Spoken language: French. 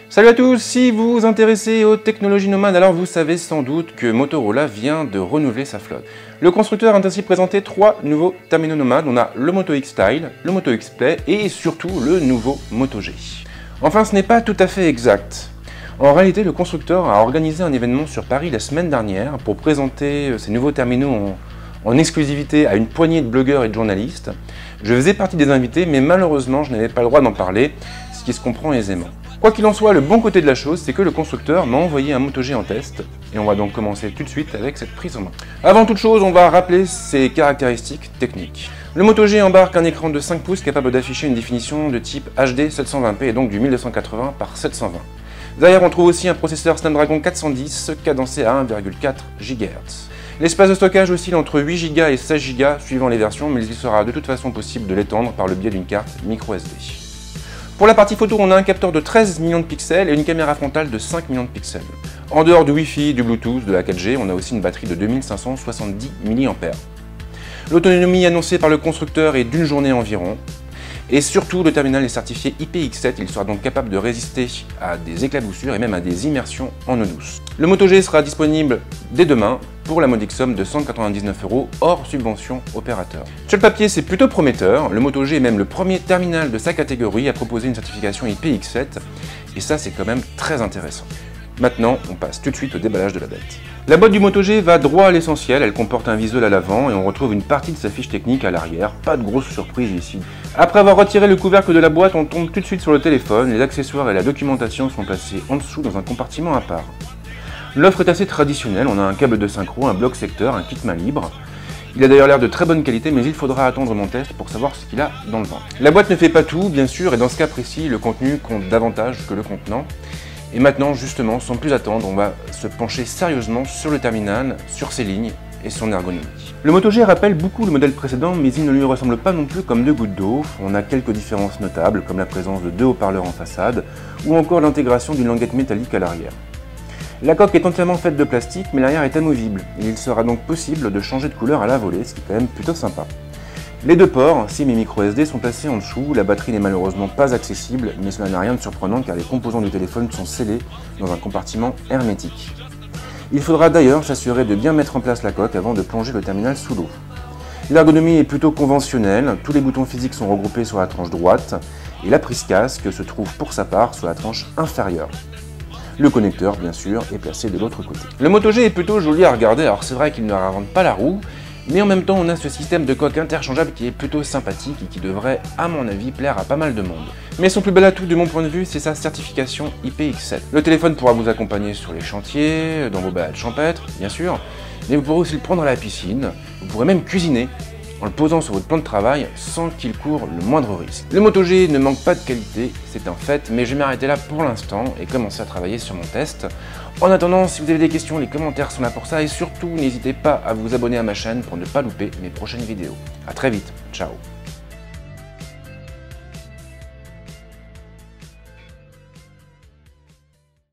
Salut à tous, si vous vous intéressez aux technologies nomades, alors vous savez sans doute que Motorola vient de renouveler sa flotte. Le constructeur a ainsi présenté 3 nouveaux terminaux nomades. On a le Moto X Style, le Moto X Play et surtout le nouveau Moto G. Enfin, ce n'est pas tout à fait exact. En réalité, le constructeur a organisé un événement sur Paris la semaine dernière pour présenter ces nouveaux terminaux en exclusivité à une poignée de blogueurs et de journalistes. Je faisais partie des invités, mais malheureusement, je n'avais pas le droit d'en parler, ce qui se comprend aisément. Quoi qu'il en soit, le bon côté de la chose, c'est que le constructeur m'a envoyé un Moto G en test, et on va donc commencer tout de suite avec cette prise en main. Avant toute chose, on va rappeler ses caractéristiques techniques. Le Moto G embarque un écran de 5 pouces capable d'afficher une définition de type HD 720p et donc du 1280 par 720. Derrière, on trouve aussi un processeur Snapdragon 410 cadencé à 1,4 GHz. L'espace de stockage oscille entre 8 Go et 16 Go suivant les versions, mais il sera de toute façon possible de l'étendre par le biais d'une carte micro SD. Pour la partie photo, on a un capteur de 13 millions de pixels et une caméra frontale de 5 millions de pixels. En dehors du Wi-Fi, du Bluetooth, de la 4G, on a aussi une batterie de 2570 mAh. L'autonomie annoncée par le constructeur est d'une journée environ. Et surtout, le terminal est certifié IPX7, il sera donc capable de résister à des éclaboussures et même à des immersions en eau douce. Le Moto G sera disponible dès demain pour la modique somme de 199 € hors subvention opérateur. Sur le papier, c'est plutôt prometteur. Le Moto G est même le premier terminal de sa catégorie à proposer une certification IPX7 et ça, c'est quand même très intéressant. Maintenant, on passe tout de suite au déballage de la bête. La boîte du Moto G va droit à l'essentiel, elle comporte un visuel à l'avant et on retrouve une partie de sa fiche technique à l'arrière, pas de grosse surprise ici. Après avoir retiré le couvercle de la boîte, on tombe tout de suite sur le téléphone, les accessoires et la documentation sont placés en dessous dans un compartiment à part. L'offre est assez traditionnelle, on a un câble de synchro, un bloc secteur, un kit main libre. Il a d'ailleurs l'air de très bonne qualité, mais il faudra attendre mon test pour savoir ce qu'il a dans le ventre. La boîte ne fait pas tout, bien sûr, et dans ce cas précis, le contenu compte davantage que le contenant. Et maintenant, justement, sans plus attendre, on va se pencher sérieusement sur le terminal, sur ses lignes et son ergonomie. Le Moto G rappelle beaucoup le modèle précédent, mais il ne lui ressemble pas non plus comme deux gouttes d'eau. On a quelques différences notables, comme la présence de 2 haut-parleurs en façade, ou encore l'intégration d'une languette métallique à l'arrière. La coque est entièrement faite de plastique, mais l'arrière est amovible, et il sera donc possible de changer de couleur à la volée, ce qui est quand même plutôt sympa. Les 2 ports, SIM et micro SD, sont placés en dessous, la batterie n'est malheureusement pas accessible, mais cela n'a rien de surprenant car les composants du téléphone sont scellés dans un compartiment hermétique. Il faudra d'ailleurs s'assurer de bien mettre en place la coque avant de plonger le terminal sous l'eau. L'ergonomie est plutôt conventionnelle, tous les boutons physiques sont regroupés sur la tranche droite, et la prise casque se trouve pour sa part sur la tranche inférieure. Le connecteur, bien sûr, est placé de l'autre côté. Le Moto G est plutôt joli à regarder, alors c'est vrai qu'il ne réinvente pas la roue, mais en même temps, on a ce système de coque interchangeable qui est plutôt sympathique et qui devrait, à mon avis, plaire à pas mal de monde. Mais son plus bel atout, de mon point de vue, c'est sa certification IPX7. Le téléphone pourra vous accompagner sur les chantiers, dans vos balades champêtres, bien sûr, mais vous pourrez aussi le prendre à la piscine, vous pourrez même cuisiner en le posant sur votre plan de travail sans qu'il court le moindre risque. Le Moto G ne manque pas de qualité, c'est un fait, mais je vais m'arrêter là pour l'instant et commencer à travailler sur mon test. En attendant, si vous avez des questions, les commentaires sont là pour ça et surtout, n'hésitez pas à vous abonner à ma chaîne pour ne pas louper mes prochaines vidéos. A très vite, ciao.